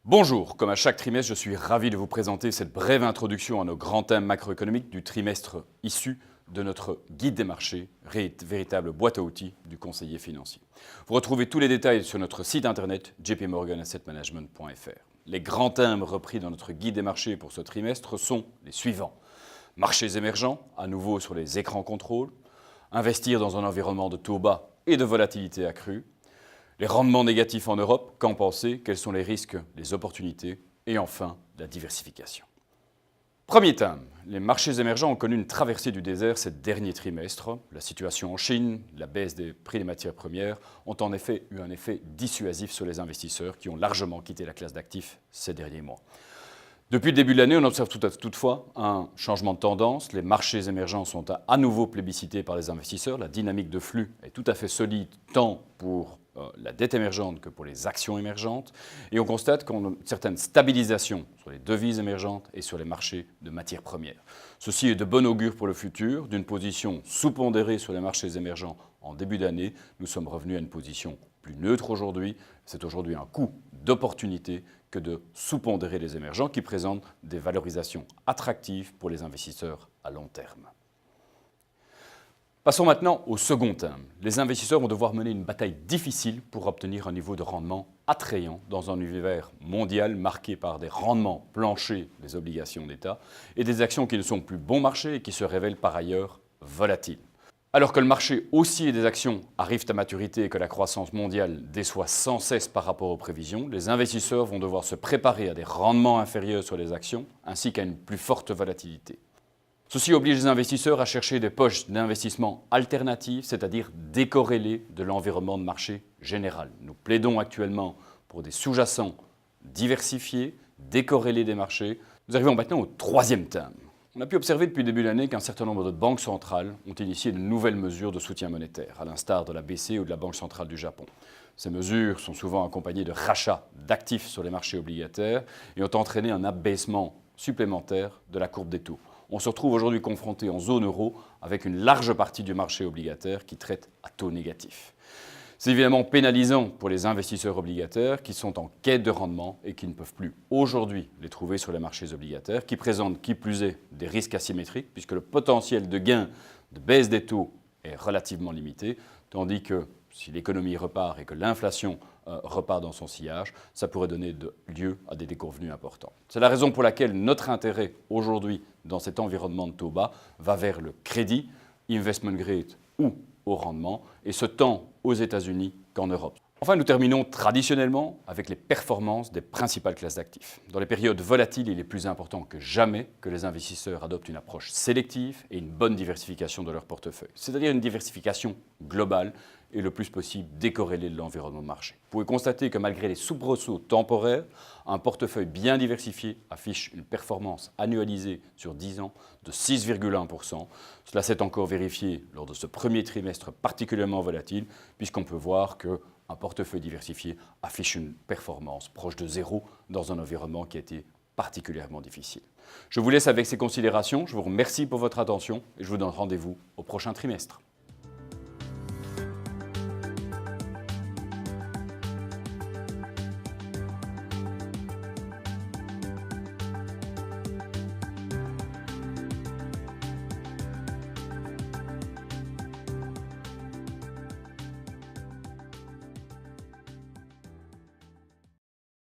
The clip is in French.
Bonjour, comme à chaque trimestre, je suis ravi de vous présenter cette brève introduction à nos grands thèmes macroéconomiques du trimestre issu de notre guide des marchés, véritable boîte à outils du conseiller financier. Vous retrouvez tous les détails sur notre site internet jpmorganassetmanagement.fr. Les grands thèmes repris dans notre guide des marchés pour ce trimestre sont les suivants. Marchés émergents, à nouveau sur les écrans contrôle, investir dans un environnement de taux bas et de volatilité accrue, les rendements négatifs en Europe, qu'en penser, quels sont les risques, les opportunités et enfin la diversification. Premier thème, les marchés émergents ont connu une traversée du désert ces derniers trimestres. La situation en Chine, la baisse des prix des matières premières ont en effet eu un effet dissuasif sur les investisseurs qui ont largement quitté la classe d'actifs ces derniers mois. Depuis le début de l'année, on observe toutefois un changement de tendance. Les marchés émergents sont à nouveau plébiscités par les investisseurs. La dynamique de flux est tout à fait solide tant pour la dette émergente que pour les actions émergentes. Et on constate qu'on a une certaine stabilisation sur les devises émergentes et sur les marchés de matières premières. Ceci est de bon augure pour le futur. D'une position sous-pondérée sur les marchés émergents en début d'année, nous sommes revenus à une position plus neutre aujourd'hui. C'est aujourd'hui un coup d'opportunité que de sous-pondérer les émergents qui présentent des valorisations attractives pour les investisseurs à long terme. Passons maintenant au second thème. Les investisseurs vont devoir mener une bataille difficile pour obtenir un niveau de rendement attrayant dans un univers mondial marqué par des rendements planchers des obligations d'État et des actions qui ne sont plus bon marché et qui se révèlent par ailleurs volatiles. Alors que le marché haussier des actions arrive à maturité et que la croissance mondiale déçoit sans cesse par rapport aux prévisions, les investisseurs vont devoir se préparer à des rendements inférieurs sur les actions ainsi qu'à une plus forte volatilité. Ceci oblige les investisseurs à chercher des poches d'investissement alternatives, c'est-à-dire décorrélées de l'environnement de marché général. Nous plaidons actuellement pour des sous-jacents diversifiés, décorrélés des marchés. Nous arrivons maintenant au troisième thème. On a pu observer depuis le début de l'année qu'un certain nombre de banques centrales ont initié de nouvelles mesures de soutien monétaire, à l'instar de la BCE ou de la Banque centrale du Japon. Ces mesures sont souvent accompagnées de rachats d'actifs sur les marchés obligataires et ont entraîné un abaissement supplémentaire de la courbe des taux. On se retrouve aujourd'hui confronté en zone euro avec une large partie du marché obligataire qui traite à taux négatif. C'est évidemment pénalisant pour les investisseurs obligataires qui sont en quête de rendement et qui ne peuvent plus aujourd'hui les trouver sur les marchés obligataires, qui présentent qui plus est des risques asymétriques puisque le potentiel de gain de baisse des taux est relativement limité, tandis que si l'économie repart et que l'inflation repart dans son sillage, ça pourrait donner lieu à des déconvenues importants. C'est la raison pour laquelle notre intérêt aujourd'hui dans cet environnement de taux bas va vers le crédit, investment grade ou au rendement, et ce tant aux États-Unis qu'en Europe. Enfin, nous terminons traditionnellement avec les performances des principales classes d'actifs. Dans les périodes volatiles, il est plus important que jamais que les investisseurs adoptent une approche sélective et une bonne diversification de leur portefeuille, c'est-à-dire une diversification globale et le plus possible décorrélée de l'environnement de marché. Vous pouvez constater que malgré les soubresauts temporaires, un portefeuille bien diversifié affiche une performance annualisée sur 10 ans de 6,1%. Cela s'est encore vérifié lors de ce premier trimestre particulièrement volatile, puisqu'on peut voir qu'un portefeuille diversifié affiche une performance proche de zéro dans un environnement qui a été particulièrement difficile. Je vous laisse avec ces considérations, je vous remercie pour votre attention et je vous donne rendez-vous au prochain trimestre.